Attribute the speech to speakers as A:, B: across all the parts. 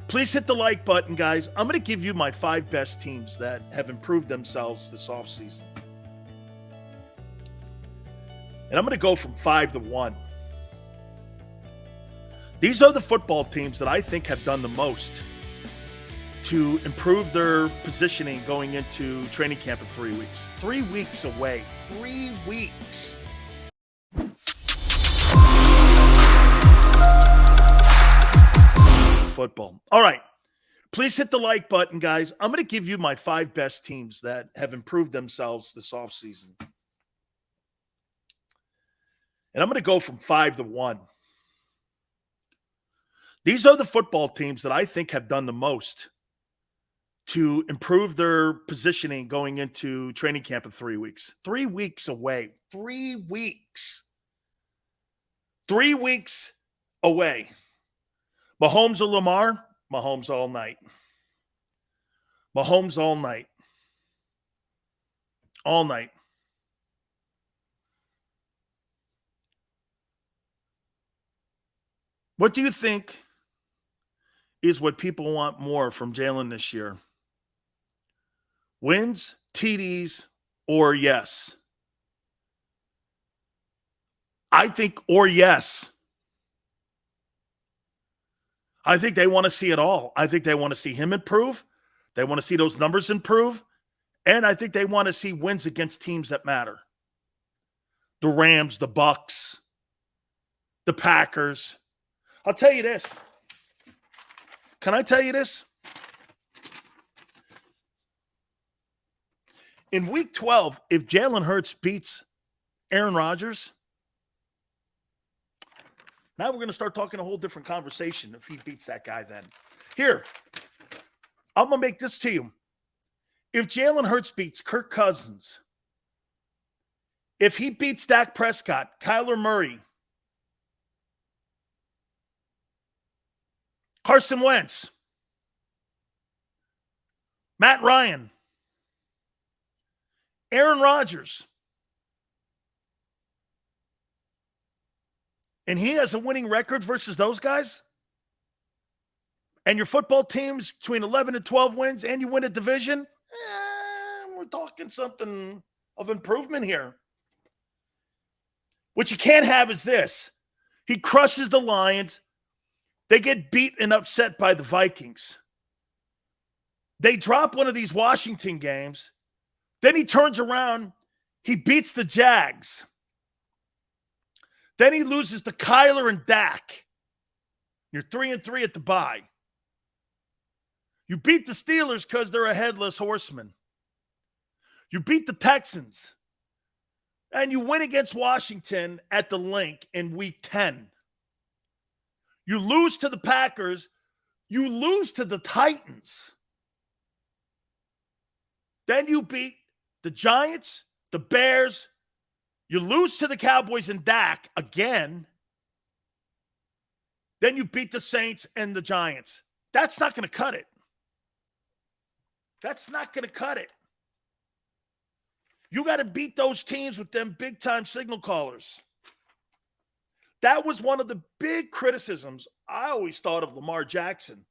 A: Please hit the like button, guys. I'm going to give you my 5 best teams that have improved themselves this offseason. And I'm going to go from 5 to 1. These are the football teams that I think have done the most to improve their positioning going into training camp in 3 weeks. 3 weeks away. 3 weeks. Football. All right. Please hit the like button, guys. I'm going to give you my 5 best teams that have improved themselves this offseason. And I'm going to go from 5 to 1. These are the football teams that I think have done the most to improve their positioning going into training camp in 3 weeks. 3 weeks away. 3 weeks. 3 weeks away. Mahomes or Lamar? Mahomes all night. Mahomes all night. All night. What do you think is what people want more from Jalen this year? Wins, TDs, or yes? I think or yes. I think they want to see it all. I think they want to see him improve. They want to see those numbers improve. And I think they want to see wins against teams that matter. The Rams, the Bucks, the Packers. I'll tell you this. Can I tell you this? In week 12, if Jalen Hurts beats Aaron Rodgers, now we're going to start talking a whole different conversation if he beats that guy then. Here, I'm going to make this to you. If Jalen Hurts beats Kirk Cousins, if he beats Dak Prescott, Kyler Murray, Carson Wentz, Matt Ryan, Aaron Rodgers, and he has a winning record versus those guys, and your football team's between 11 and 12 wins, and you win a division, we're talking something of improvement here. What you can't have is this. He crushes the Lions. They get beat and upset by the Vikings. They drop one of these Washington games. Then he turns around. He beats the Jags. Then he loses to Kyler and Dak. You're 3-3 at the bye. You beat the Steelers because they're a headless horseman. You beat the Texans. And you win against Washington at the Link in week 10. You lose to the Packers. You lose to the Titans. Then you beat the Giants, the Bears. You lose to the Cowboys and Dak again. Then you beat the Saints and the Giants. That's not going to cut it. That's not going to cut it. You got to beat those teams with them big-time signal callers. That was one of the big criticisms I always thought of Lamar Jackson.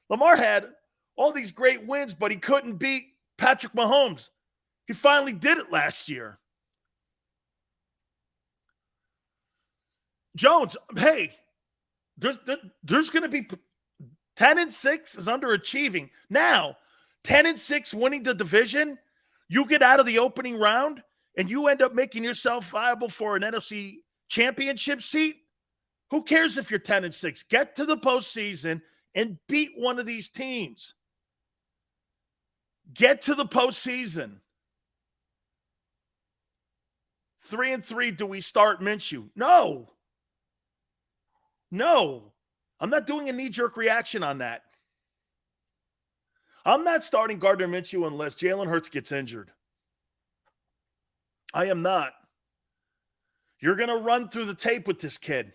A: Lamar had all these great wins, but he couldn't beat Patrick Mahomes. He finally did it last year. Jones, hey, there's going to be 10-6 is underachieving. Now, 10-6 winning the division, you get out of the opening round and you end up making yourself viable for an NFC championship seat. Who cares if you're 10-6? Get to the postseason and beat one of these teams. Get to the postseason. 3-3, do we start Minshew? No. I'm not doing a knee-jerk reaction on that. I'm not starting Gardner Minshew unless Jalen Hurts gets injured. I am not. You're going to run through the tape with this kid.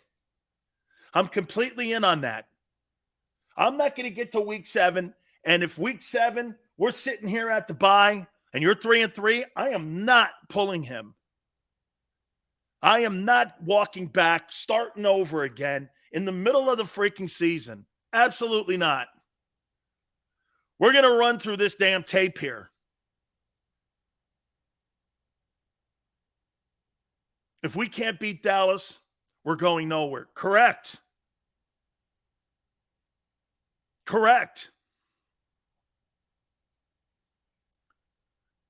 A: I'm completely in on that. I'm not going to get to week 7, and if week 7, we're sitting here at the bye, and you're 3-3, I am not pulling him. I am not walking back, starting over again in the middle of the freaking season. Absolutely not. We're going to run through this damn tape here. If we can't beat Dallas, we're going nowhere. Correct.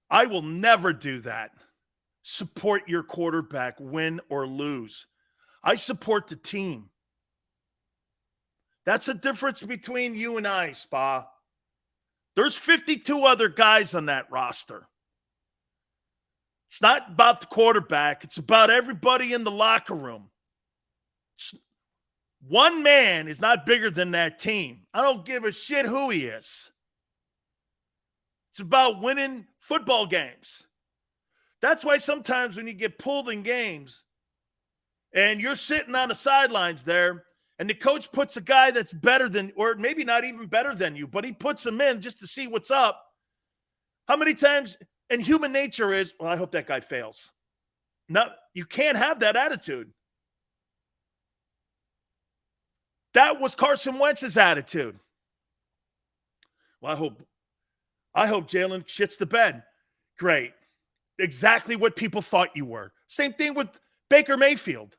A: I will never do that. Support your quarterback, win or lose. I support the team. That's the difference between you and I, Spa. There's 52 other guys on that roster. It's not about the quarterback. It's about everybody in the locker room. One man is not bigger than that team. I don't give a shit who he is. It's about winning football games. That's why sometimes when you get pulled in games and you're sitting on the sidelines there and the coach puts a guy that's better than, or maybe not even better than you, but he puts him in just to see what's up. How many times, and human nature is, well, I hope that guy fails. No, you can't have that attitude. That was Carson Wentz's attitude. Well, I hope Jalen shits the bed. Great. Exactly what people thought you were. Same thing with Baker Mayfield.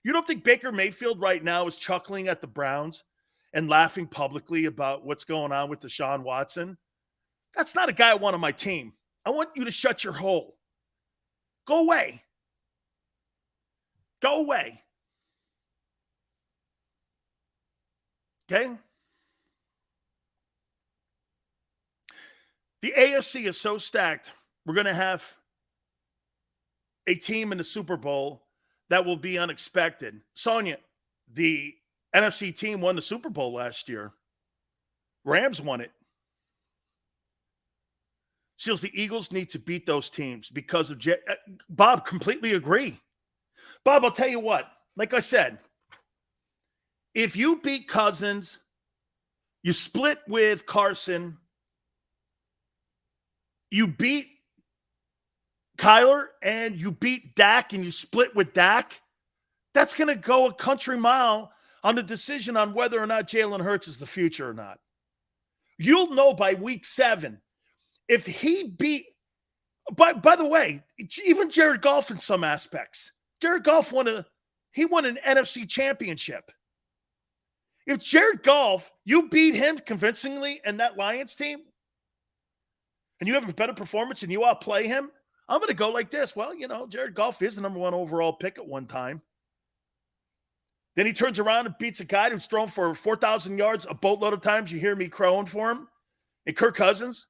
A: You don't think Baker Mayfield right now is chuckling at the Browns and laughing publicly about what's going on with Deshaun Watson? That's not a guy I want on my team. I want you to shut your hole. Go away. Go away. Okay? The AFC is so stacked, we're going to have a team in the Super Bowl that will be unexpected. Sonia, the NFC team won the Super Bowl last year. Rams won it. Silz, the Eagles need to beat those teams because of Bob, completely agree. Bob, I'll tell you what. Like I said, if you beat Cousins, you split with Carson, you beat Kyler, and you beat Dak, and you split with Dak, that's going to go a country mile on the decision on whether or not Jalen Hurts is the future or not. You'll know by week 7 if he beat. By the way, even Jared Goff in some aspects. Jared Goff won an NFC championship. If Jared Goff, you beat him convincingly in that Lions team, and you have a better performance and you outplay him, I'm going to go like this. Well, Jared Goff is the number 1 overall pick at one time. Then he turns around and beats a guy who's thrown for 4,000 yards a boatload of times. You hear me crowing for him. And Kirk Cousins,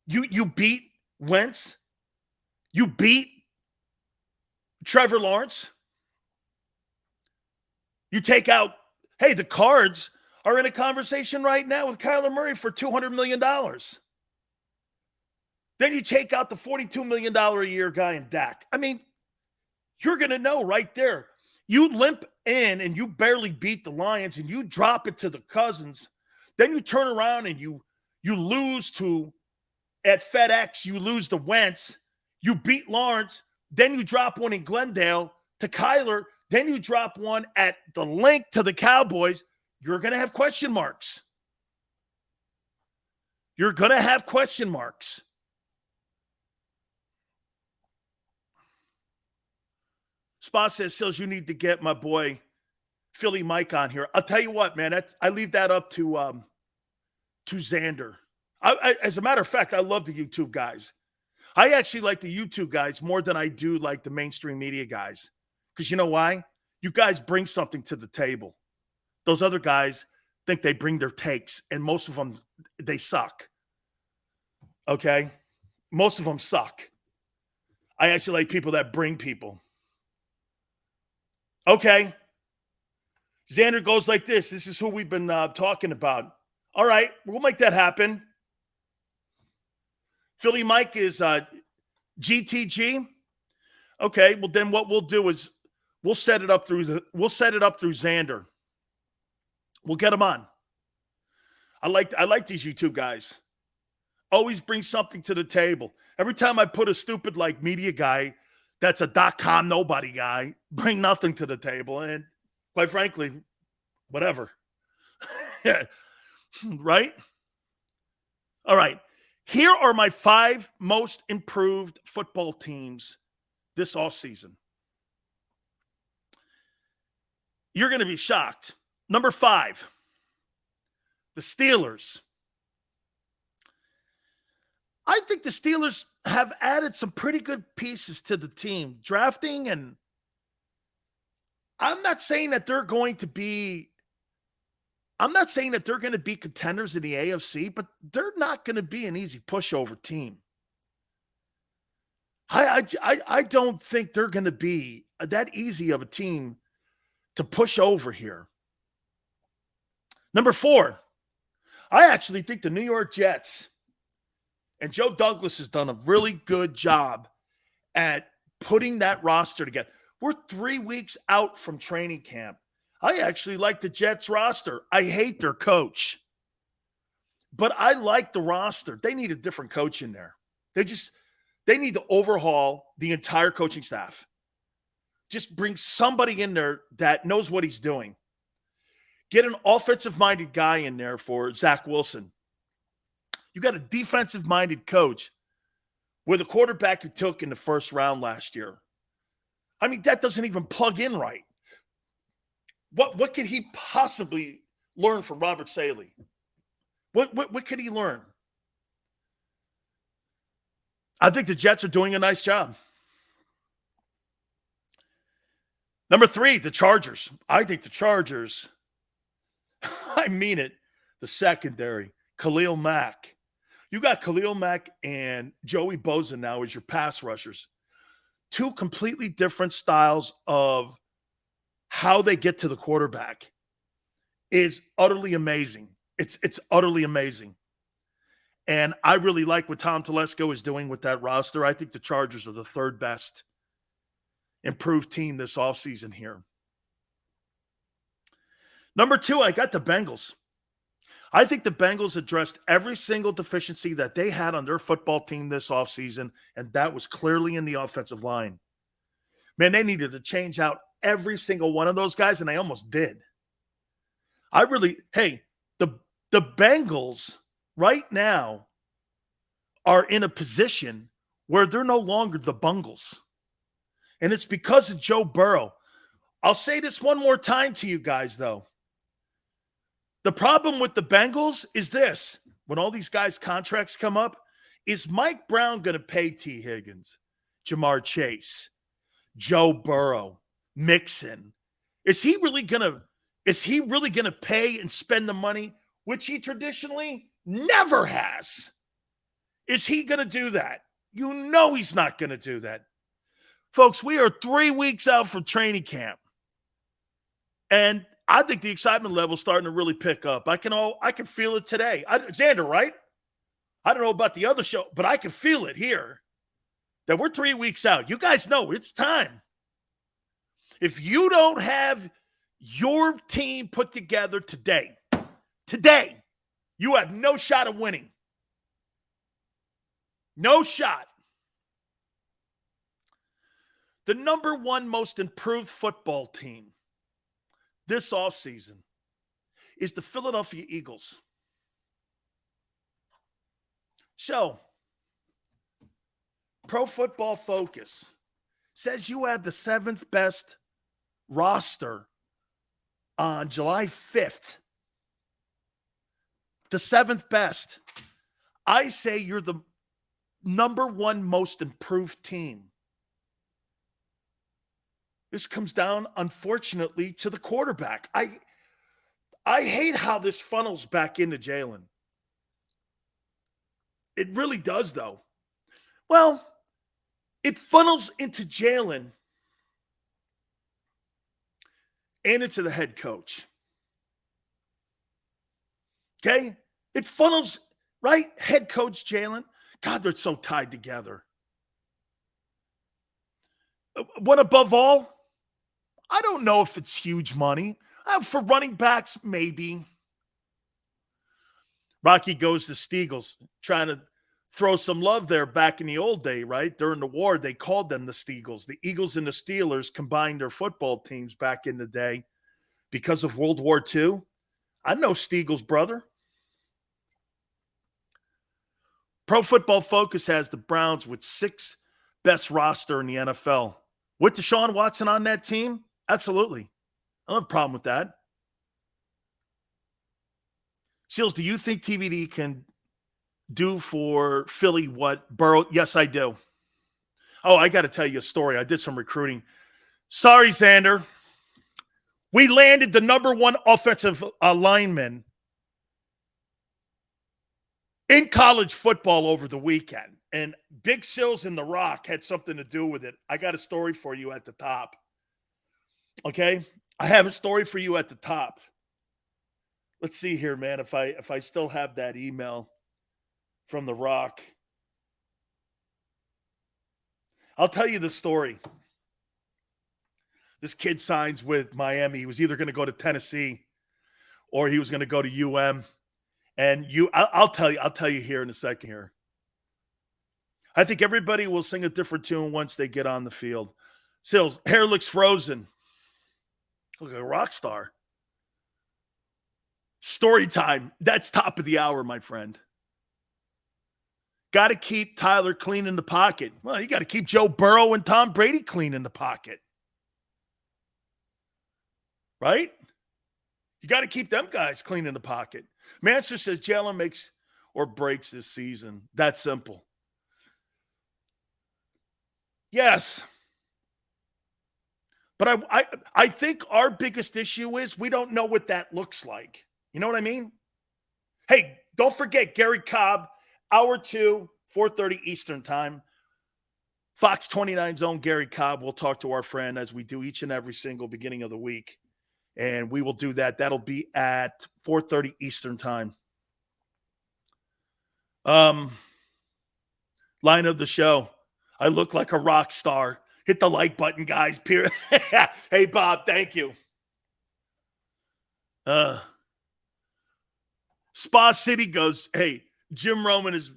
A: you beat Wentz. You beat Trevor Lawrence. You take out, hey, the Cards are in a conversation right now with Kyler Murray for $200 million. Then you take out the $42 million a year guy in Dak. I mean, you're going to know right there. You limp in and you barely beat the Lions and you drop it to the Cousins. Then you turn around and you lose at FedEx, you lose to Wentz. You beat Lawrence. Then you drop one in Glendale to Kyler. Then you drop one at the Link to the Cowboys. You're going to have question marks. You're going to have question marks. Spa says, Silz, you need to get my boy Philly Mike on here. I'll tell you what, man. I leave that up to Xander. As a matter of fact, I love the YouTube guys. I actually like the YouTube guys more than I do like the mainstream media guys. Because you know why? You guys bring something to the table. Those other guys think they bring their takes, and most of them, they suck. Okay? Most of them suck. I actually like people that bring people. Okay. Xander goes like this. This is who we've been talking about. All right, we'll make that happen. Philly Mike is GTG. Okay, well then what we'll do is we'll set it up through Xander. We'll get him on. I like these YouTube guys. Always bring something to the table. Every time I put a stupid media guy that's a .com nobody guy, bring nothing to the table. And quite frankly, whatever. Right? All right. Here are my 5 most improved football teams this offseason. You're going to be shocked. Number 5, the Steelers. I think the Steelers have added some pretty good pieces to the team, drafting, and I'm not saying that they're going to be contenders in the AFC, but they're not going to be an easy pushover team. I don't think they're going to be that easy of a team to push over here. Number 4, I actually think the New York Jets and Joe Douglas has done a really good job at putting that roster together. We're 3 weeks out from training camp. I actually like the Jets roster. I hate their coach, but I like the roster. They need a different coach in there. They need to overhaul the entire coaching staff. Just bring somebody in there that knows what he's doing. Get an offensive-minded guy in there for Zach Wilson. You got a defensive-minded coach with a quarterback you took in the first round last year. I mean, that doesn't even plug in right. What could he possibly learn from Robert Saleh? What could he learn? I think the Jets are doing a nice job. Number 3, the Chargers. I think the Chargers, I mean it, the secondary, Khalil Mack. You got Khalil Mack and Joey Bosa now as your pass rushers. 2 completely different styles of how they get to the quarterback is utterly amazing. It's utterly amazing. And I really like what Tom Telesco is doing with that roster. I think the Chargers are the 3rd best improved team this offseason here. Number 2, I got the Bengals. I think the Bengals addressed every single deficiency that they had on their football team this offseason, and that was clearly in the offensive line. Man, they needed to change out every single one of those guys, and they almost did. The Bengals right now are in a position where they're no longer the Bungles. And it's because of Joe Burrow. I'll say this one more time to you guys, though. The problem with the Bengals is this. When all these guys' contracts come up, is Mike Brown going to pay T. Higgins, Jamar Chase, Joe Burrow, Mixon? Is he really going to pay and spend the money, which he traditionally never has? Is he going to do that? You know he's not going to do that. Folks, we are 3 weeks out from training camp. And I think the excitement level is starting to really pick up. I can feel it today. Xander, right? I don't know about the other show, but I can feel it here that we're 3 weeks out. You guys know it's time. If you don't have your team put together today, you have no shot of winning. No shot. The number 1 most improved football team this offseason is the Philadelphia Eagles. So, Pro Football Focus says you have the 7th best roster on July 5th. The 7th best. I say you're the number 1 most improved team. This comes down, unfortunately, to the quarterback. I hate how this funnels back into Jalen. It really does, though. Well, it funnels into Jalen and into the head coach. Okay? It funnels, right? Head coach Jalen. God, they're so tied together. What above all? I don't know if it's huge money. For running backs, maybe. Rocky goes to Steagles, trying to throw some love there back in the old day, right? During the war, they called them the Steagles. The Eagles and the Steelers combined their football teams back in the day because of World War II. I know Steagles' brother. Pro Football Focus has the Browns with 6th best roster in the NFL. With Deshaun Watson on that team? Absolutely. I don't have a problem with that. Silz, do you think TVD can do for Philly what Burrow? Yes, I do. Oh, I got to tell you a story. I did some recruiting. Sorry, Xander. We landed the number 1 offensive lineman in college football over the weekend. And Big Silz and The Rock had something to do with it. I got a story for you at the top. Okay? I have a story for you at the top. Let's see here, man, if I still have that email from The Rock. I'll tell you the story. This kid signs with Miami. He was either going to go to Tennessee or he was going to go to UM. And I'll tell you here in a second here. I think everybody will sing a different tune once they get on the field. Silz, hair looks frozen. Look like a rock star. Story time. That's top of the hour, my friend. Got to keep Tyler clean in the pocket. Well, you got to keep Joe Burrow and Tom Brady clean in the pocket. Right? You got to keep them guys clean in the pocket. Mansour says Jalen makes or breaks this season. That's simple. Yes. But I think our biggest issue is we don't know what that looks like. You know what I mean? Hey, don't forget Gary Cobb, hour 2, 4:30 Eastern time. Fox 29's own Gary Cobb will talk to our friend as we do each and every single beginning of the week. And we will do that. That'll be at 4:30 Eastern time. Line of the show. I look like a rock star. Hit the like button, guys. Hey, Bob, thank you. Spa City goes, hey, Jim Rome is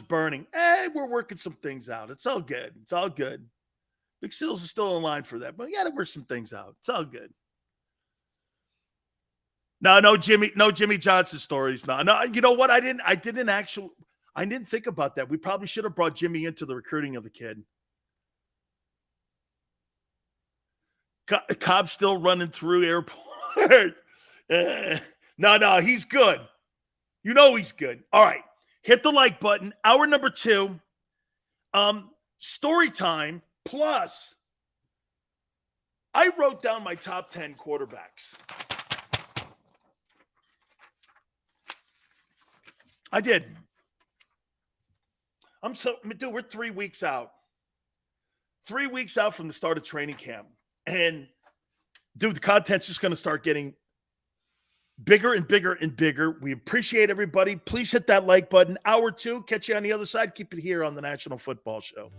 A: burning. Hey, we're working some things out. It's all good. It's all good. Big Silz is still in line for that, but we got to work some things out. It's all good. No Jimmy Johnson stories. No, you know what? I didn't think about that. We probably should have brought Jimmy into the recruiting of the kid. Cobb's still running through airport. No, he's good. You know he's good. All right. Hit the like button. Hour number 2. Story time. Plus, I wrote down my top 10 quarterbacks. I did. Dude, we're 3 weeks out. 3 weeks out from the start of training camp. And, dude, the content's just going to start getting bigger and bigger and bigger. We appreciate everybody. Please hit that like button. Hour 2. Catch you on the other side. Keep it here on the National Football Show.